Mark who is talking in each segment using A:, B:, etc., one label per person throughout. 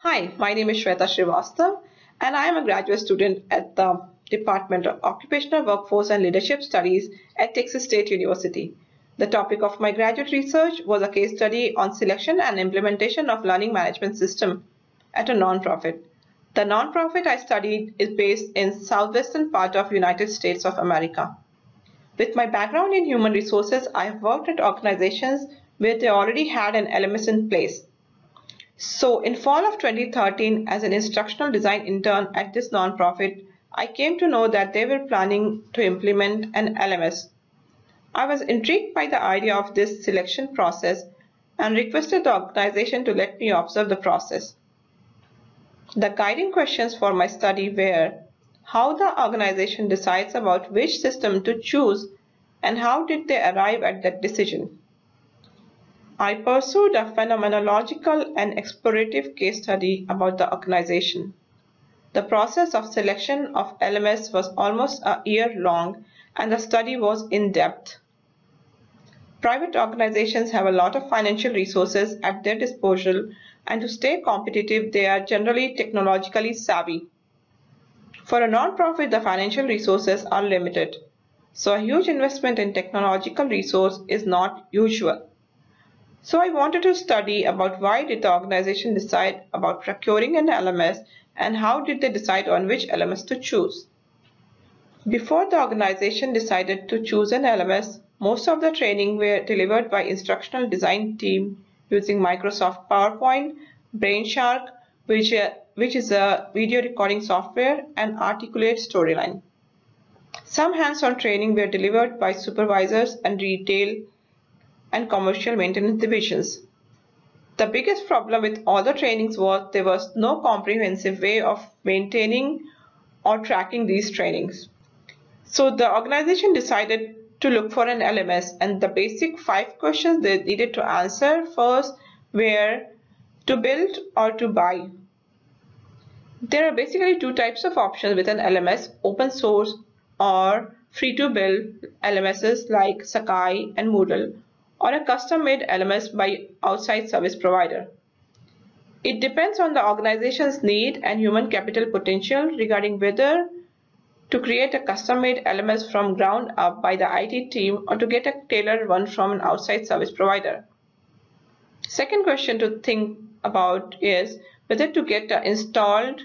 A: Hi, my name is Shweta Shrivastav, and I am a graduate student at the Department of Occupational Workforce and Leadership Studies at Texas State University. The topic of my graduate research was a case study on selection and implementation of learning management system at a nonprofit. The nonprofit I studied is based in southwestern part of United States of America. With my background in human resources, I have worked at organizations where they already had an LMS in place. So in fall of 2013, as an instructional design intern at this nonprofit, I came to know that they were planning to implement an LMS. I was intrigued by the idea of this selection process and requested the organization to let me observe the process. The guiding questions for my study were how the organization decides about which system to choose and how did they arrive at that decision. I pursued a phenomenological and explorative case study about the organization. The process of selection of LMS was almost a year long and the study was in-depth. Private organizations have a lot of financial resources at their disposal, and to stay competitive, they are generally technologically savvy. For a nonprofit, the financial resources are limited, so a huge investment in technological resource is not usual. So I wanted to study about why did the organization decide about procuring an LMS and how did they decide on which LMS to choose. Before the organization decided to choose an LMS, most of the training were delivered by instructional design team using Microsoft PowerPoint, Brainshark, which is a video recording software, and Articulate Storyline. Some hands-on training were delivered by supervisors and retail and commercial maintenance divisions. The biggest problem with all the trainings was there was no comprehensive way of maintaining or tracking these trainings. So the organization decided to look for an LMS, and the basic 5 questions they needed to answer first were to build or to buy. There are basically 2 types of options with an LMS, open source or free to build LMSs like Sakai and Moodle, or a custom-made LMS by outside service provider. It depends on the organization's need and human capital potential regarding whether to create a custom-made LMS from ground up by the IT team or to get a tailored one from an outside service provider. Second question to think about is whether to get an installed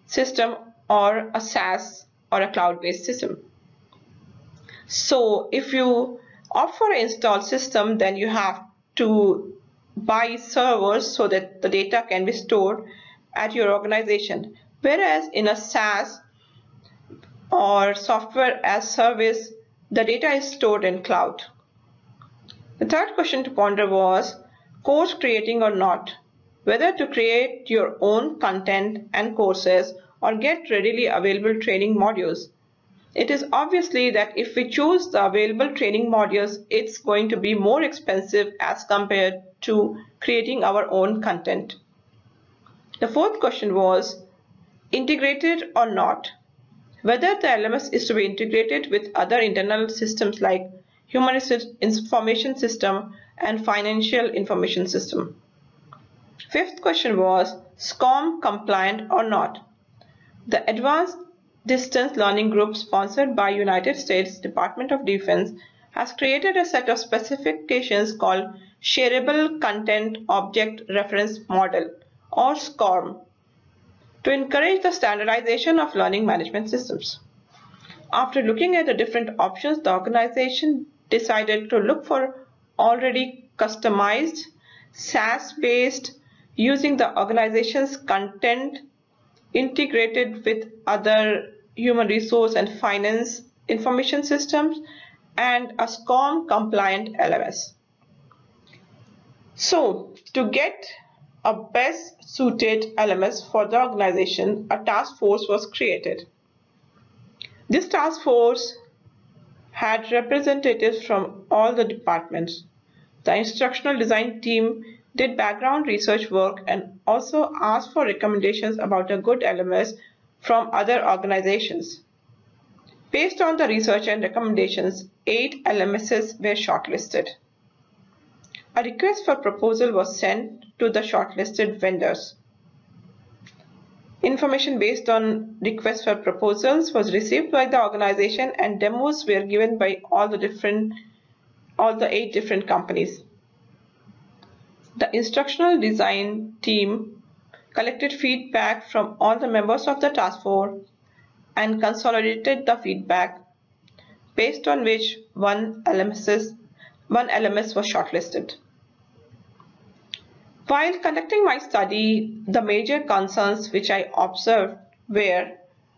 A: system or a SaaS or a cloud-based system. So if you opt for an installed system, then you have to buy servers so that the data can be stored at your organization. Whereas in a SaaS or software as service, the data is stored in cloud. The third question to ponder was course creating or not, whether to create your own content and courses or get readily available training modules. It is obviously that if we choose the available training modules, it's going to be more expensive as compared to creating our own content. The fourth question was integrated or not, whether the LMS is to be integrated with other internal systems like human information system and financial information system. Fifth question was SCORM compliant or not. The Advanced Distance Learning Group sponsored by United States Department of Defense has created a set of specifications called Shareable Content Object Reference Model or SCORM to encourage the standardization of learning management systems. After looking at the different options, the organization decided to look for already customized SaaS-based using the organization's content integrated with other human resource and finance information systems and a SCORM compliant LMS. So to get a best suited LMS for the organization, a task force was created. This task force had representatives from all the departments. The instructional design team did background research work and also asked for recommendations about a good LMS from other organizations. Based on the research and recommendations, 8 LMSs were shortlisted. A request for proposal was sent to the shortlisted vendors. Information based on requests for proposals was received by the organization, and demos were given by all the 8 different companies. The instructional design team collected feedback from all the members of the task force and consolidated the feedback, based on which one LMS was shortlisted. While conducting my study, the major concerns which I observed were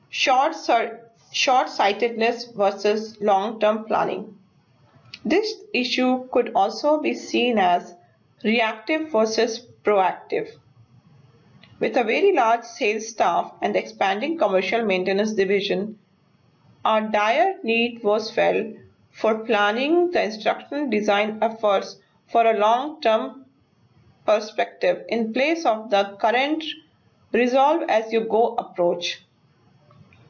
A: short-sightedness versus long-term planning. This issue could also be seen as reactive versus proactive. With a very large sales staff and expanding commercial maintenance division, a dire need was felt for planning the instructional design efforts for a long-term perspective in place of the current resolve-as-you-go approach.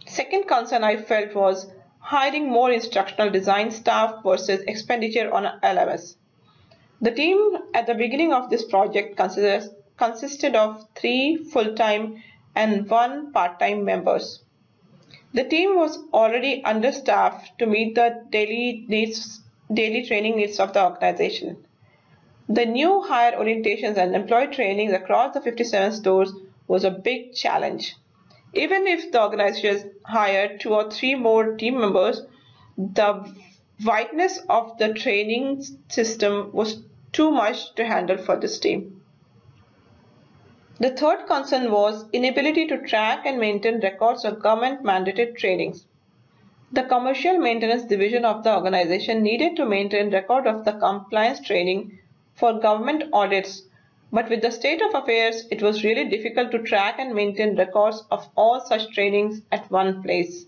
A: Second concern I felt was hiring more instructional design staff versus expenditure on LMS. The team at the beginning of this project consisted of 3 full-time and 1 part-time members. The team was already understaffed to meet the daily training needs of the organization. The new hire orientations and employee trainings across the 57 stores was a big challenge. Even if the organization hired 2 or 3 more team members, the wideness of the training system was too much to handle for this team. The third concern was inability to track and maintain records of government-mandated trainings. The commercial maintenance division of the organization needed to maintain record of the compliance training for government audits, but with the state of affairs, it was really difficult to track and maintain records of all such trainings at one place.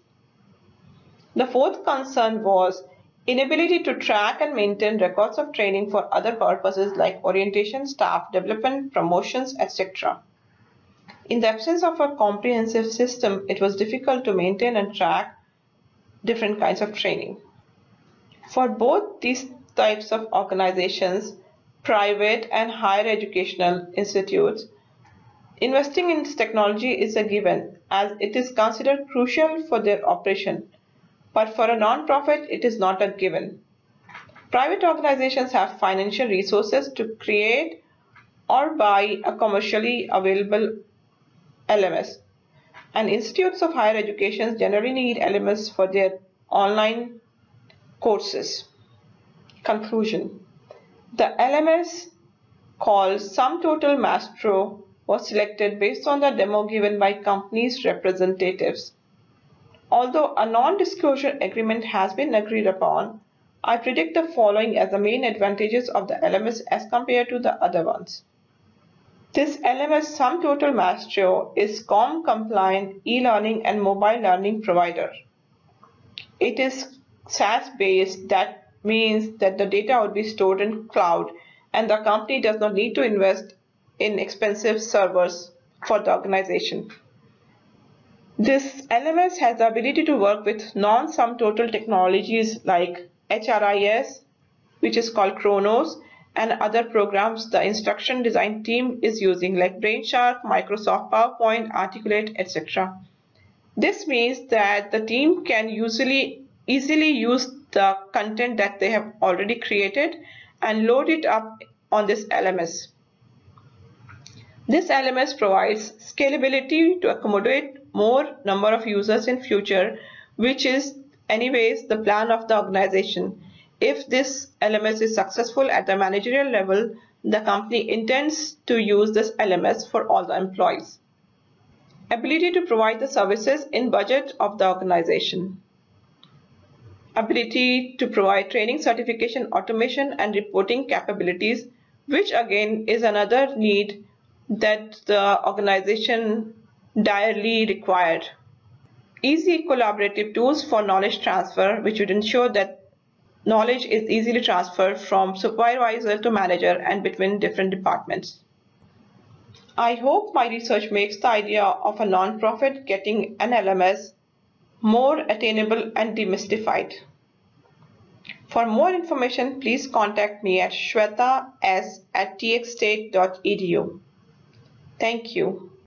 A: The fourth concern was inability to track and maintain records of training for other purposes like orientation, staff development, promotions, etc. In the absence of a comprehensive system, it was difficult to maintain and track different kinds of training. For both these types of organizations, private and higher educational institutes, investing in this technology is a given as it is considered crucial for their operation. But for a non-profit, it is not a given. Private organizations have financial resources to create or buy a commercially available LMS, and institutes of higher education generally need LMS for their online courses. Conclusion. The LMS called Sum Total Maestro was selected based on the demo given by company's representatives. Although a non-disclosure agreement has been agreed upon, I predict the following as the main advantages of the LMS as compared to the other ones. This LMS Sum Total Maestro is COM compliant e-learning and mobile learning provider. It is SaaS based, that means that the data would be stored in cloud and the company does not need to invest in expensive servers for the organization. This LMS has the ability to work with non-sum total technologies like HRIS, which is called Kronos, and other programs the instruction design team is using like Brainshark, Microsoft PowerPoint, Articulate, etc. This means that the team can easily use the content that they have already created and load it up on this LMS. This LMS provides scalability to accommodate more number of users in future, which is anyways the plan of the organization. If this LMS is successful at the managerial level, the company intends to use this LMS for all the employees. Ability to provide the services in budget of the organization. Ability to provide training, certification, automation, and reporting capabilities, which again is another need that the organization direly required. Easy collaborative tools for knowledge transfer, which would ensure that knowledge is easily transferred from supervisor to manager and between different departments. I hope my research makes the idea of a non-profit getting an LMS more attainable and demystified. For more information, please contact me at shweta@txstate.edu. Thank you.